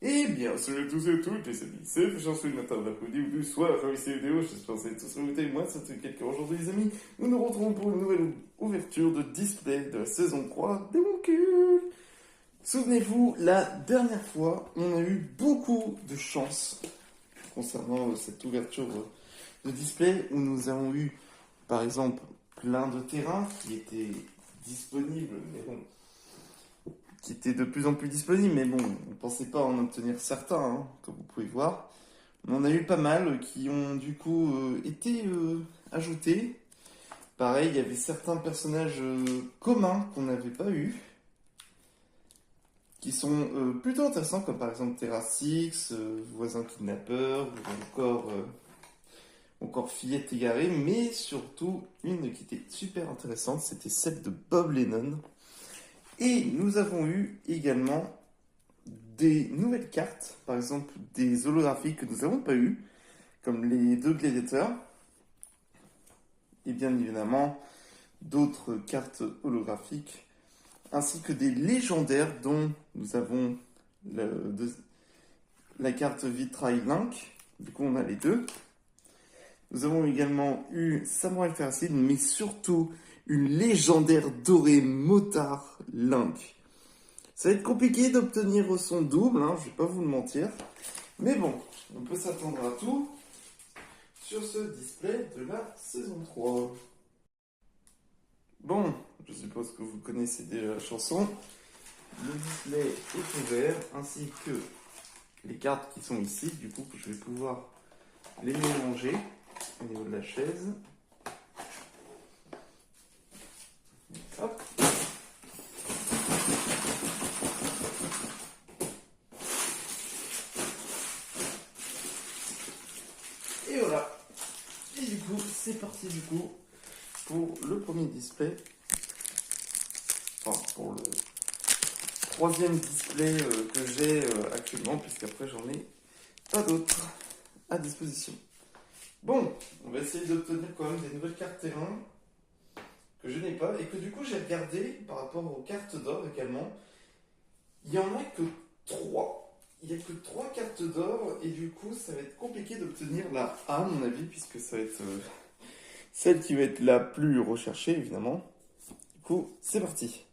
Eh bien, salut à tous et à toutes les amis, c'est Chanceux le matin, l'après-midi ou du soir, avec ces vidéos, j'espère que vous allez tous remonter. Moi, ça fait quelques aujourd'hui les amis, nous nous retrouvons pour une nouvelle ouverture de display de la saison 3 des mon cul. Souvenez-vous, la dernière fois, on a eu beaucoup de chance concernant cette ouverture de display où nous avons eu, par exemple, plein de terrains qui étaient disponibles, mais bon, qui était de plus en plus disponible, mais bon, on ne pensait pas en obtenir certains, hein, comme vous pouvez voir. On en a eu pas mal qui ont du coup été ajoutés. Pareil, il y avait certains personnages communs qu'on n'avait pas eu, qui sont plutôt intéressants, comme par exemple Terra Six, Voisin Kidnappeur, ou encore Fillette Égarée, mais surtout une qui était super intéressante, c'était celle de Bob Lennon. Et nous avons eu également des nouvelles cartes, par exemple des holographiques que nous n'avons pas eu, comme les deux gladiateurs, et bien évidemment d'autres cartes holographiques, ainsi que des légendaires dont nous avons la carte Vitrail Link, du coup on a les deux. Nous avons également eu Samurai Terracid, mais surtout une légendaire dorée Motard Link. Ça va être compliqué d'obtenir son double, hein, je vais pas vous le mentir. Mais bon, on peut s'attendre à tout sur ce display de la saison 3. Bon, je suppose que vous connaissez déjà la chanson. Le display est ouvert, ainsi que les cartes qui sont ici. Du coup, je vais pouvoir les mélanger au niveau de la chaise. Hop. Et voilà. Et du coup, c'est parti du coup pour le premier display. Enfin, pour le troisième display que j'ai actuellement, puisqu'après j'en ai pas d'autres à disposition. Bon, on va essayer d'obtenir quand même des nouvelles cartes terrain que je n'ai pas et que du coup j'ai regardé par rapport aux cartes d'or également. Il n'y en a que 3. Il n'y a que 3 cartes d'or et du coup ça va être compliqué d'obtenir la A à mon avis puisque ça va être celle qui va être la plus recherchée évidemment. Du coup c'est parti.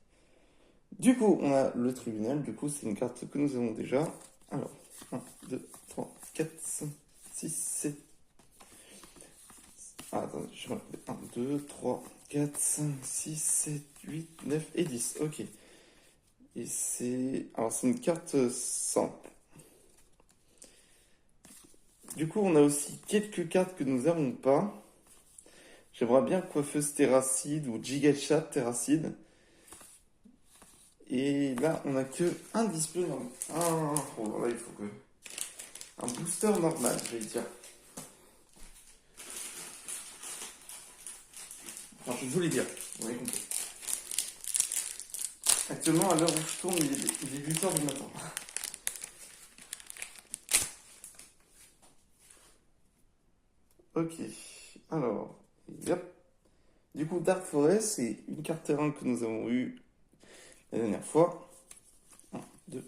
Du coup on a le tribunal, du coup c'est une carte que nous avons déjà. Alors 1, 2, 3, 4, 5, 6, 7. Ah, attendez, je vais regarder. 1, 2, 3, 4, 5, 6, 7, 8, 9 et 10. Ok. Et c'est. Alors, c'est une carte simple. Du coup, on a aussi quelques cartes que nous n'avons pas. J'aimerais bien Coiffeuse Terracide ou Gigachat Terracide. Et là, on a que un display normal. Ah, oh, là, il faut que. Un booster normal, je vais dire. Enfin, je voulais dire. Vous avez compris. Actuellement, à l'heure où je tourne, il est 8h du matin. Ok, alors, yep. Du coup, Dark Forest, c'est une carte terrain que nous avons eue la dernière fois. 1, 2,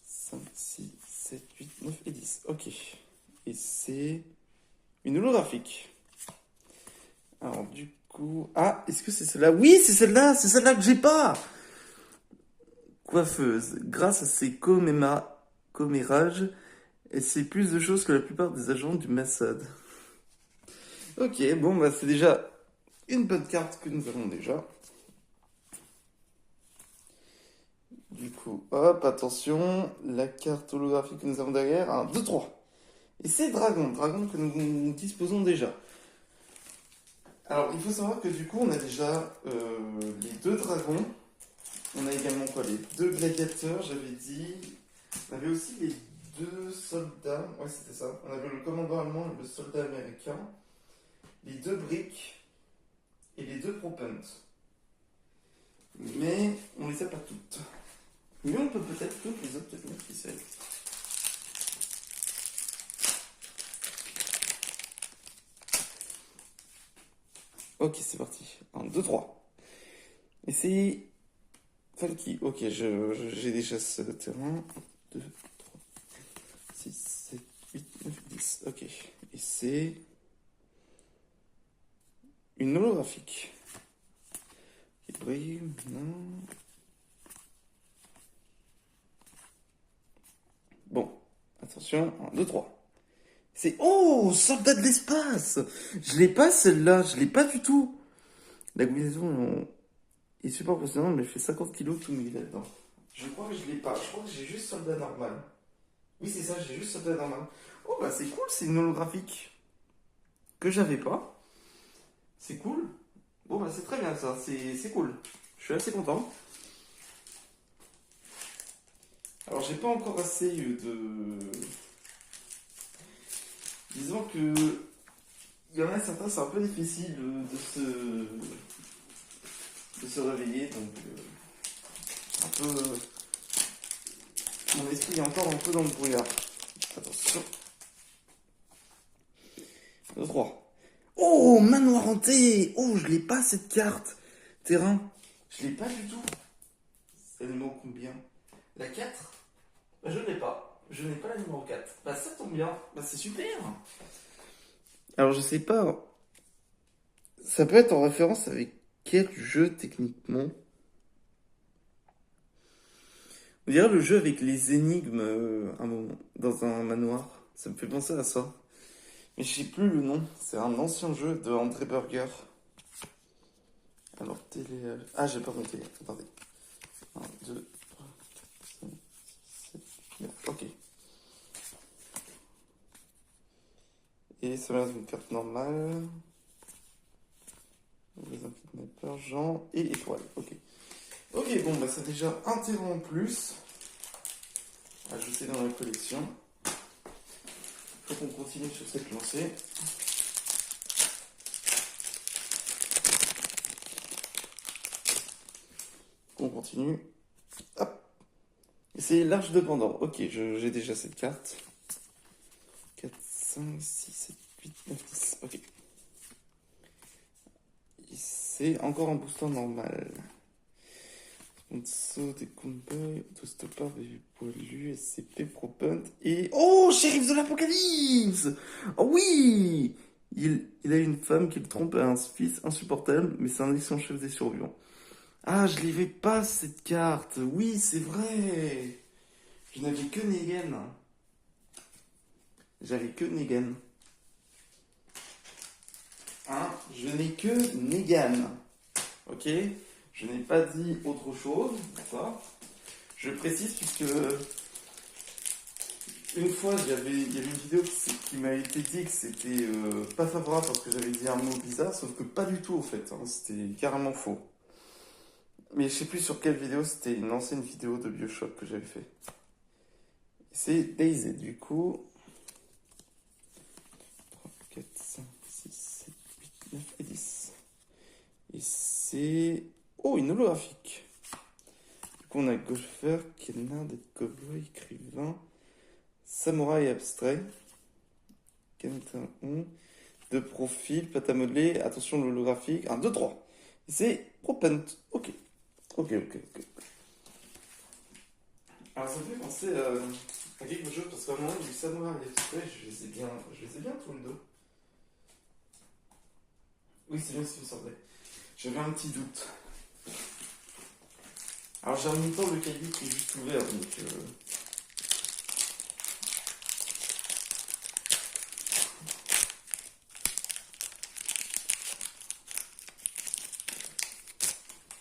5, 6, 7, 8, 9 et 10. Ok. Et c'est une holographique. Alors, du coup. Ah, est-ce que c'est celle-là? Oui, c'est celle-là! C'est celle-là que j'ai pas! Coiffeuse. Grâce à ses commérages, elle sait plus de choses que la plupart des agents du Mossad. Ok, bon, bah, c'est déjà une bonne carte que nous avons déjà. Du coup, hop, attention, la carte holographique que nous avons derrière, 1, 2, 3. Et c'est Dragon, Dragon que nous disposons déjà. Alors, il faut savoir que du coup, on a déjà les deux dragons. On a également quoi? Les deux gladiateurs, j'avais dit. On avait aussi les deux soldats. Ouais, c'était ça. On avait le commandant allemand et le soldat américain. Les deux briques et les deux propent. Mais on les a pas toutes. Mais on peut peut-être toutes les obtenir, qui sait. Ok, c'est parti. 1, 2, 3. Et c'est Falky. Ok, j'ai déjà ce terrain. 1, 2, 6, 7, 8, 9, 10. Ok. Et c'est une holographique. Qui brille, non. Bon, attention, 1, 2, 3. C'est... Oh, soldat de l'espace! Je l'ai pas celle-là, je l'ai pas du tout. La combinaison est super impressionnante, mais elle fait 50 kilos tout mis là-dedans. Je crois que je l'ai pas, je crois que j'ai juste soldat normal. Oui, c'est ça, j'ai juste soldat normal. Oh, bah c'est cool, c'est une holographique que j'avais pas. C'est cool. Bon, bah c'est très bien ça, c'est cool. Je suis assez content. Alors, j'ai pas encore assez de... Disons que... Il y en a certains, c'est un peu difficile de se réveiller, donc... un peu... Mon esprit est encore un peu dans le brouillard. Attention. 2, 3. Oh, manoir hanté! Oh, je l'ai pas cette carte. Terrain. Je l'ai pas du tout. C'est le numéro combien? La 4? Bah, je l'ai pas. Je n'ai pas la numéro 4. Bah, ça tombe bien. Bah, c'est super. Alors, je sais pas. Ça peut être en référence avec quel jeu techniquement? On dirait le jeu avec les énigmes un moment, dans un manoir. Ça me fait penser à ça. Mais je sais plus le nom. C'est un ancien jeu de André Burger. Alors, télé... Ah, j'ai pas compté. Attendez. 1, 2, 3, 4, 5, 6, 7, 9. Ok. Et ça me reste une carte normale. Les kidnappeurs, Jean et étoile. Ok. Ok, bon, bah, c'est déjà un terrain en plus. Ajouter dans la collection. Faut qu'on continue sur cette lancée. On continue. Hop. Et c'est l'Arche de Pandore. Ok, j'ai déjà cette carte. 4, 5, 6, 7, 8, 9, 10. Ok. Et c'est encore un booster normal. Saut des cowboys, autostoppeur, bébé poilu, SCP, Propent et... Oh, shérif de l'apocalypse! Oh oui! Il a une femme qui le trompe à un fils insupportable, mais c'est un excellent chef des survivants. Ah, je l'avais pas cette carte. Oui, c'est vrai. Je n'avais que Negan. J'avais que Negan. Hein? Je n'ai que Negan. Ok? Je n'ai pas dit autre chose. D'accord? Je précise puisque une fois il y avait une vidéo qui m'a été dit que c'était pas favorable parce que j'avais dit un mot bizarre, sauf que pas du tout au fait. Hein, c'était carrément faux. Mais je sais plus sur quelle vidéo, c'était une ancienne vidéo de BioShock que j'avais fait. C'est Daisy, du coup. 3, 4, 5, 6, 7, 8, 9 et 10. Et c'est... Oh, une holographique. Du coup, on a golfeur, canard, d'être cowboy, écrivain, samouraï abstrait, canard de profil, pâte à modeler, attention l'holographique, 1, 2, 3. Et c'est Propent. Ok. Ok. Alors, ça me fait penser à quelque chose, parce qu'à un moment, du samouraï abstrait, je les ai bien tous les deux. Oui, c'est bien ce qui me semblait. J'avais un petit doute. Alors j'ai en même temps le cahier qui est juste ouvert, donc...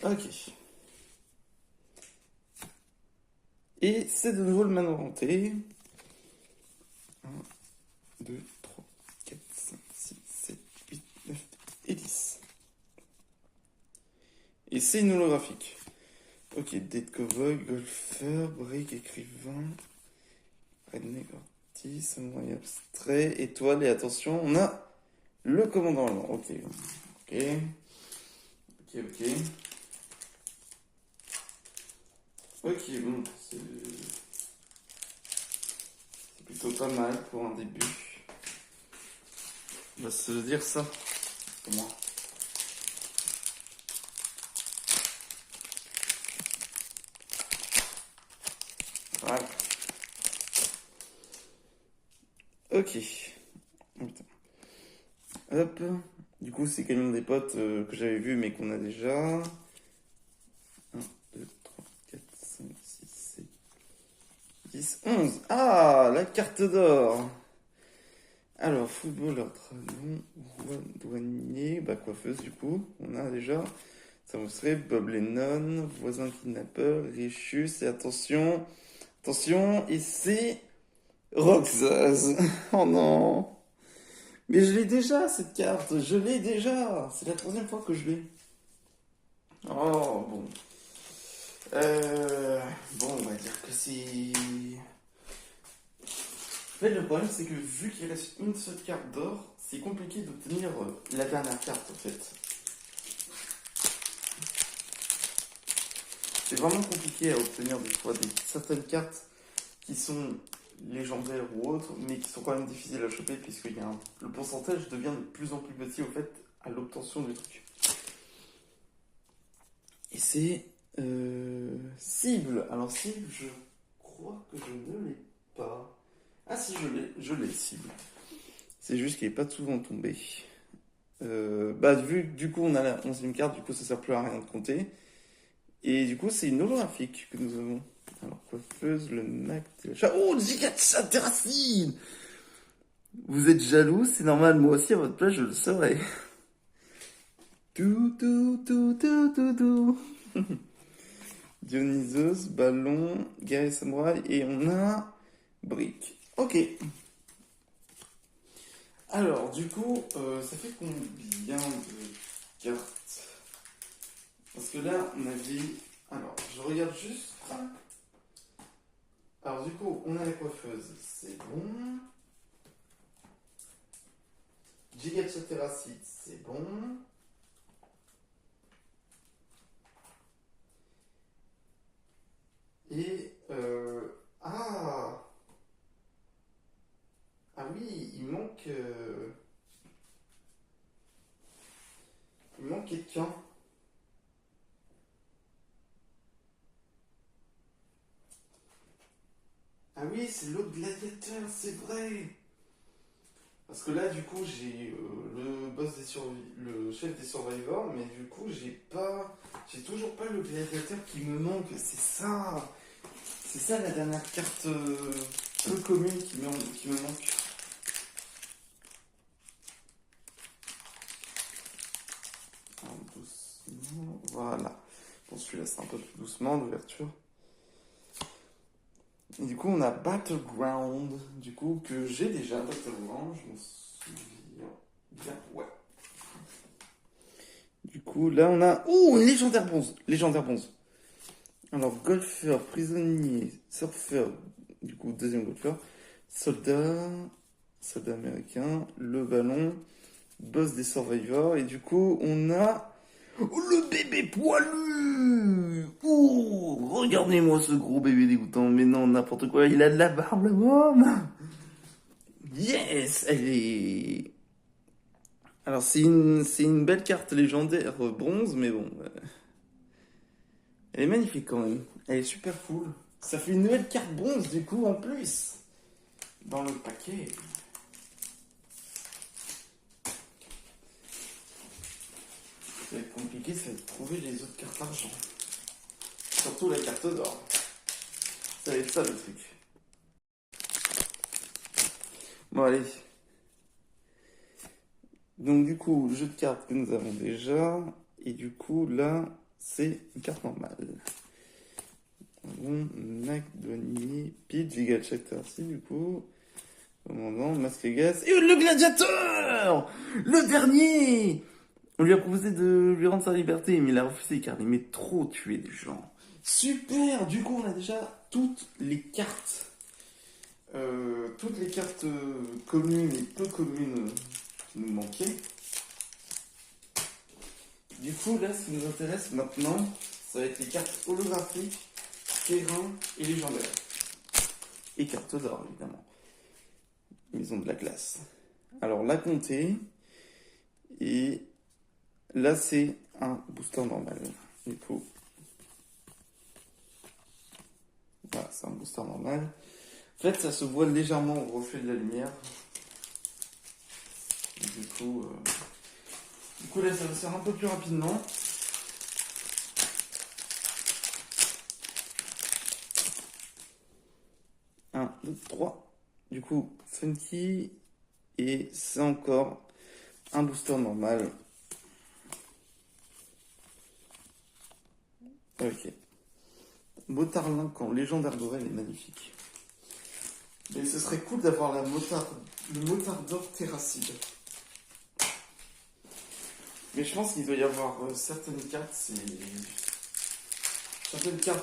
Ok. Et c'est de nouveau le manoir hanté. 1, 2, 3, 4, 5, 6, 7, 8, 9 et 10. Et c'est une holographique. Ok, Dead Cowboy, golfeur, break, écrivain, redneck, artiste, samouraï abstrait, étoile, et attention, on a le commandant allemand. Ok. Ok, bon, c'est plutôt pas mal pour un début. On va se dire ça, pour moi. Voilà. Ok. Oh, putain. Hop. Du coup, c'est Camion des potes que j'avais vu mais qu'on a déjà. 1, 2, 3, 4, 5, 6, 7, 10, 11. Ah, la carte d'or. Alors, footballeur, dragon, roi, douanier, bah coiffeuse du coup, on a déjà. Ça vous serait Bob Lennon, voisin kidnappeur, Richus, et attention, attention, et c'est Roxas. Oh non. Mais je l'ai déjà cette carte, je l'ai déjà. C'est la troisième fois que je l'ai. Oh bon. Bon, on va dire que c'est. En fait, le problème, c'est que vu qu'il reste une seule carte d'or, c'est compliqué d'obtenir la dernière carte, en fait. C'est vraiment compliqué à obtenir des fois certaines cartes qui sont légendaires ou autres, mais qui sont quand même difficiles à choper, puisque le pourcentage devient de plus en plus petit, au fait, à l'obtention du truc. Et c'est cible. Alors cible, je crois que je ne l'ai pas. Ah si, je l'ai cible. C'est juste qu'il n'est pas souvent tombé. Bah vu que du coup on a la 11e carte, du coup ça sert plus à rien de compter. Et du coup c'est une holographique que nous avons. Alors coiffeuse, le Mac de la oh, Gigacha Terracine. Vous êtes jaloux, c'est normal, moi aussi à votre place je le serais. Tout, tout, tout, tout, tout, tout. Dionysos, Ballon, Guerrier Samouraï et on a Brick. Ok. Alors, du coup, ça fait combien de cartes? Parce que là, on avait. Alors, je regarde juste. Alors, du coup, on a la coiffeuse, c'est bon. Gigacha Terracite, c'est bon. Et. Ah! Ah oui, il manque. Il manque quelqu'un. Ah oui, c'est l'autre gladiateur, c'est vrai. Parce que là, du coup, j'ai le le chef des survivors, mais du coup, j'ai toujours pas le gladiateur qui me manque. C'est ça la dernière carte peu commune qui me manque. Alors, doucement, voilà. Bon, celui-là, c'est un peu plus doucement l'ouverture. Et du coup, on a Battleground, du coup, que j'ai déjà. Battleground, je m'en souviens bien. Ouais. Du coup, là, on a. Oh, une légendaire bronze! Légendaire bronze. Alors, golfeur, prisonnier, surfeur, du coup, deuxième golfeur, soldat, soldat américain, le ballon, boss des survivors, et du coup, on a. Oh, le bébé poilu! Oh, regardez-moi ce gros bébé dégoûtant, mais non, n'importe quoi, il a de la barbe, le môme! Yes! Elle est. Alors, c'est une belle carte légendaire bronze, mais bon. Elle est magnifique quand même. Elle est super cool. Ça fait une nouvelle carte bronze du coup en plus. Dans le paquet. Ça va être compliqué, ça va être de trouver les autres cartes argent. Surtout la carte d'or. Ça va être ça le truc. Bon allez. Donc du coup, jeu de cartes que nous avons déjà. Et du coup là, c'est une carte normale. Bon, Mac, douanier, Pete, Giga Chattercy du coup. Commandant, masque à gaz. Et le gladiateur! Le dernier! On lui a proposé de lui rendre sa liberté, mais il a refusé car il aimait trop tuer des gens. Super! Du coup, on a déjà toutes les cartes communes et peu communes qui nous manquaient. Du coup, là, ce qui nous intéresse maintenant, ça va être les cartes holographiques, terrain et légendaires. Et cartes d'or, évidemment. Ils ont de la classe. Alors, la comté, et là, c'est un booster normal. Du coup, voilà, c'est un booster normal. En fait, ça se voit légèrement au reflet de la lumière. Du coup là, ça va se faire un peu plus rapidement. Un, deux, trois. Du coup, Funky. Et c'est encore un booster normal. Ok. Motarlin quand légendaire doré, elle est magnifique. Mais ce serait cool d'avoir le motard d'or terracide. Mais je pense qu'il doit y avoir certaines cartes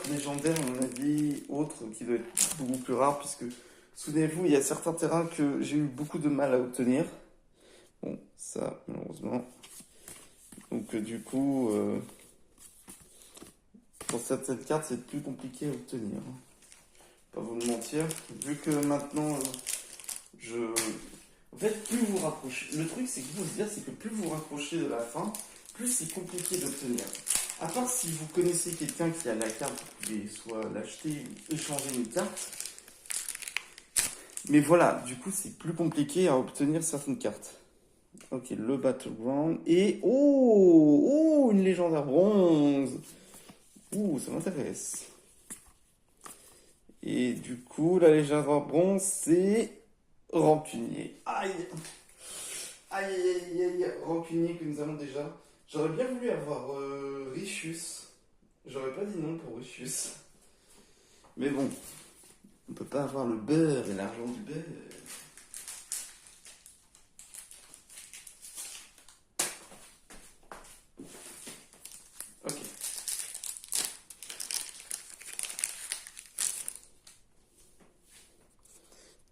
légendaires, à mon avis, autres qui doivent être beaucoup plus rares, puisque, souvenez-vous, il y a certains terrains que j'ai eu beaucoup de mal à obtenir. Bon, ça, malheureusement. Donc, du coup, pour certaines cartes, c'est plus compliqué à obtenir. Pas vous le mentir. Vu que maintenant, En fait, plus vous rapprochez. Le truc, c'est qu'il faut se dire, c'est que plus vous rapprochez de la fin, plus c'est compliqué d'obtenir. À part si vous connaissez quelqu'un qui a la carte, vous pouvez soit l'acheter ou échanger une carte. Mais voilà, du coup, c'est plus compliqué à obtenir certaines cartes. Ok, le Battleground. Et oh, une légendaire bronze. Ouh, ça m'intéresse. Et du coup, la légendaire bronze, c'est Rancunier. Aïe, aïe, aïe, aïe, Rancunier que nous avons déjà. J'aurais bien voulu avoir Richus. J'aurais pas dit non pour Richus. Mais bon, on peut pas avoir le beurre et l'argent du beurre. Ok.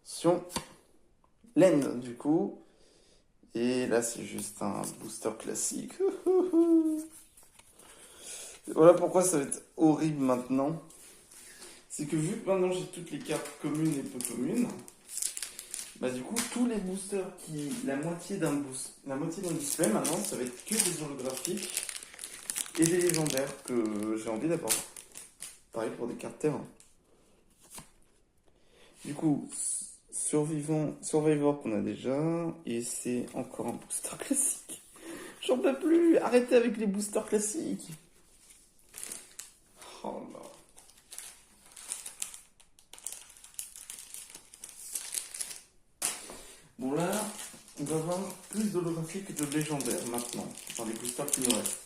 Attention. Laine, du coup. Et là, c'est juste un booster classique. Voilà pourquoi ça va être horrible maintenant. C'est que vu que maintenant j'ai toutes les cartes communes et peu communes, bah du coup, tous les boosters la moitié d'un display maintenant, ça va être que des holographiques et des légendaires que j'ai envie d'avoir. Pareil pour des cartes terrain. Du coup, Survivor qu'on a déjà, et c'est encore un booster classique. J'en peux plus, arrêtez avec les boosters classiques. Oh là. Bon là, on va avoir plus d'holographiques que de légendaires maintenant, dans les boosters qui nous restent.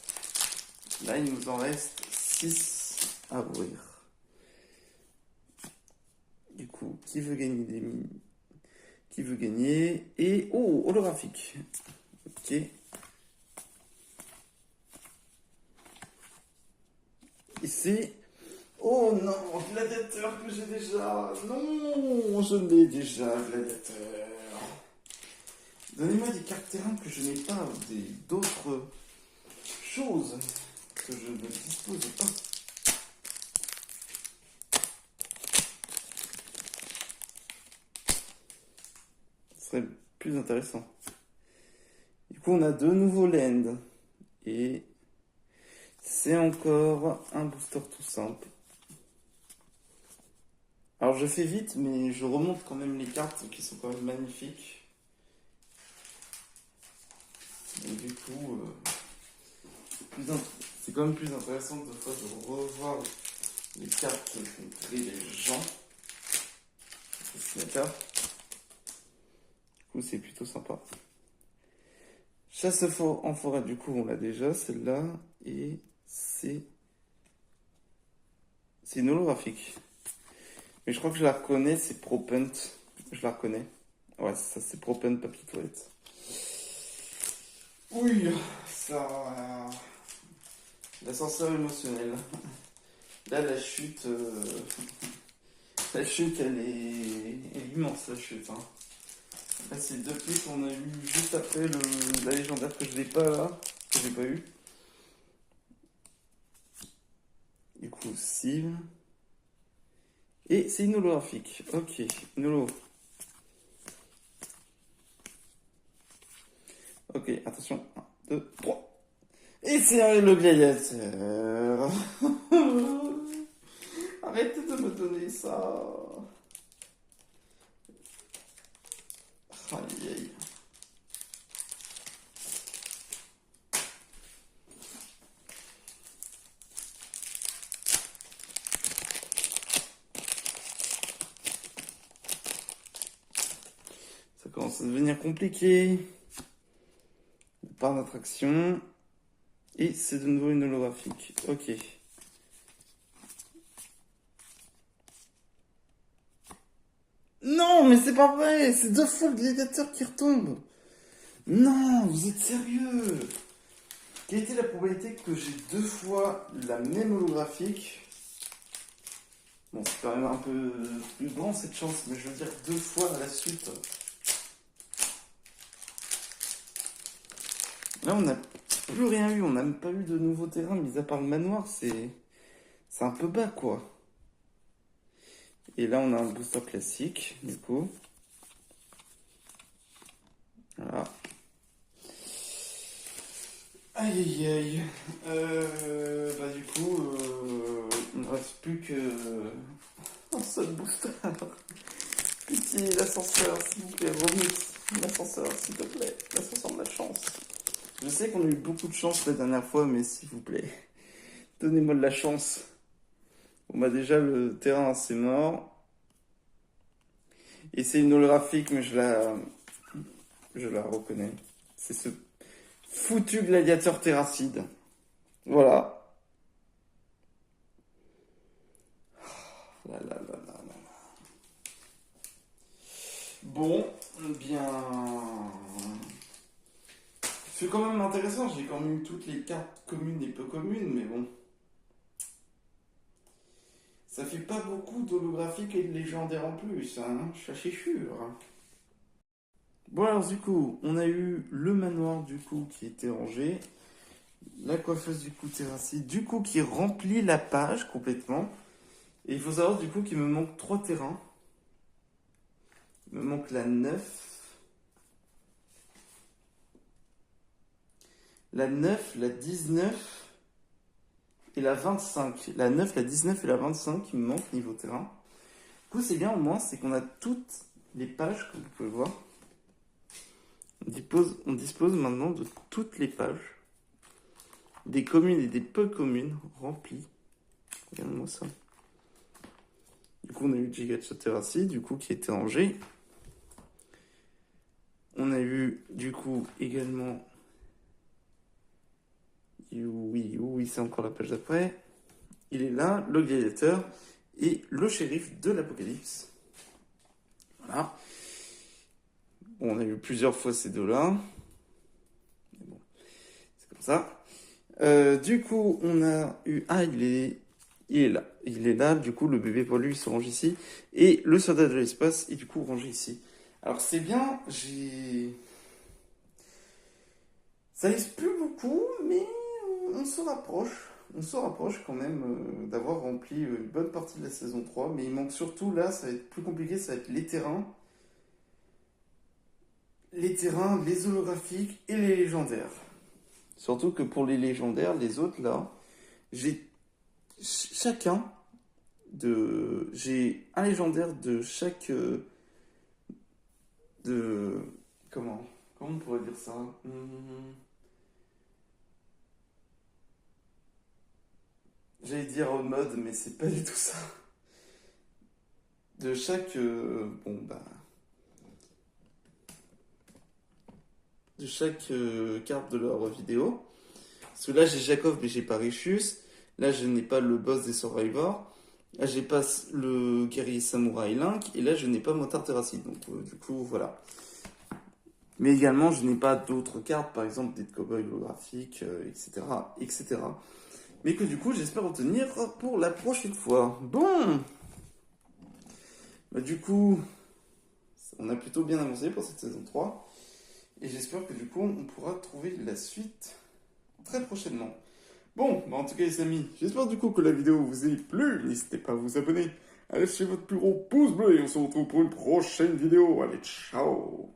Là, il nous en reste 6 à ouvrir. Du coup, qui veut gagner des mini? Qui veut gagner? Et oh, holographique. Ok. Et c'est... Oh non, gladiateur que j'ai déjà. Non, je l'ai déjà, gladiateur. Donnez-moi des cartes terrain que je n'ai pas, d'autres choses que je ne dispose pas. Ce serait plus intéressant. Du coup, on a de nouveaux lands. Et c'est encore un booster tout simple. Alors je fais vite, mais je remonte quand même les cartes qui sont quand même magnifiques. Et du coup, c'est quand même plus intéressant de fois de revoir les cartes qu'ont créé les gens. Dessinateur. Du coup, c'est plutôt sympa. Chasse en forêt, du coup, on l'a déjà, celle-là. Et c'est une holographique. Mais je crois que je la reconnais, c'est Propent. Je la reconnais. Ouais, ça c'est Propent papier toilette. Oui, ça. L'ascenseur émotionnel. Là, la chute. La chute, elle est immense, la chute. Hein. Là, c'est deux pieds qu'on a eu juste après la légendaire que je n'ai pas là. Que j'ai pas eu. Du coup, Civ. Et c'est une holographique. Ok, une holo. Ok, attention. 1, 2, 3. Et c'est le gladiateur. Arrêtez de me donner ça. Aïe aïe. commence à devenir compliqué. Par d'attraction. Et c'est de nouveau une holographique. Ok. Non, mais c'est pas vrai. C'est 2 fois le gladiateur qui retombe. Non, vous êtes sérieux? Quelle était la probabilité que j'ai 2 fois la même holographique? Bon, c'est quand même un peu plus grand cette chance, mais je veux dire 2 fois à la suite. Là, on n'a plus rien eu, on n'a même pas eu de nouveaux terrains, mis à part le manoir, c'est un peu bas, quoi. Et là, on a un booster classique, du coup. Voilà. Aïe aïe aïe. Bah du coup, il ne reste plus que un seul booster. Pitié, l'ascenseur, s'il vous plaît, remix. L'ascenseur, s'il te plaît. L'ascenseur de la chance. Je sais qu'on a eu beaucoup de chance la dernière fois, mais s'il vous plaît, donnez-moi de la chance. Bon bah déjà, le terrain, c'est mort. Et c'est une holographique, mais je la reconnais. C'est ce foutu gladiateur terracide. Voilà. Là, là, là, là, là. Bon, eh bien. C'est quand même intéressant, j'ai quand même eu toutes les cartes communes et peu communes, mais bon. Ça fait pas beaucoup d'holographiques et de légendaires en plus, hein, je suis assez sûr. Bon alors du coup, on a eu le manoir du coup qui était rangé, la coiffeuse du coup terrassée, du coup qui remplit la page complètement. Et il faut savoir du coup qu'il me manque 3 terrains. Il me manque la 9, la 19 et la 25. La 9, la 19 et la 25 qui me manquent niveau terrain. Du coup, c'est bien au moins, c'est qu'on a toutes les pages, comme vous pouvez voir. On dispose maintenant de toutes les pages, des communes et des peu communes remplies. Regardez-moi ça. Du coup, on a eu Gigacha Terrassi, du coup, qui était rangé. On a eu, du coup, également... Oui, c'est encore la page d'après. Il est là, le gladiateur et le shérif de l'Apocalypse. Voilà. Bon, on a eu plusieurs fois ces deux-là. Mais bon, c'est comme ça. Du coup, on a eu... Ah, il est là. Il est là, du coup, le bébé pour lui, il se range ici. Et le soldat de l'espace est du coup rangé ici. Alors, c'est bien, ça laisse plus beaucoup, mais on se rapproche. On se rapproche quand même d'avoir rempli une bonne partie de la saison 3. Mais il manque surtout, là, ça va être plus compliqué, ça va être les terrains. Les holographiques et les légendaires. Surtout que pour les légendaires, les autres, là, j'ai j'ai un légendaire de chaque... Comment on pourrait dire ça? J'allais dire mode, mais c'est pas du tout ça. De chaque... de chaque carte de leur vidéo. Parce que là, j'ai Jacob, mais j'ai pas Richius. Là, je n'ai pas le boss des Survivors. Là, j'ai pas le guerrier samouraï Link. Et là, je n'ai pas Motard Terracide. Donc, du coup, voilà. Mais également, je n'ai pas d'autres cartes, par exemple des cowboys holographiques, etc., etc. Mais que du coup, j'espère obtenir pour la prochaine fois. Bon, bah, du coup, on a plutôt bien avancé pour cette saison 3. Et j'espère que du coup, on pourra trouver la suite très prochainement. Bon, bah en tout cas les amis, j'espère du coup que la vidéo vous ait plu. N'hésitez pas à vous abonner, à lâcher votre plus gros pouce bleu et on se retrouve pour une prochaine vidéo. Allez, ciao!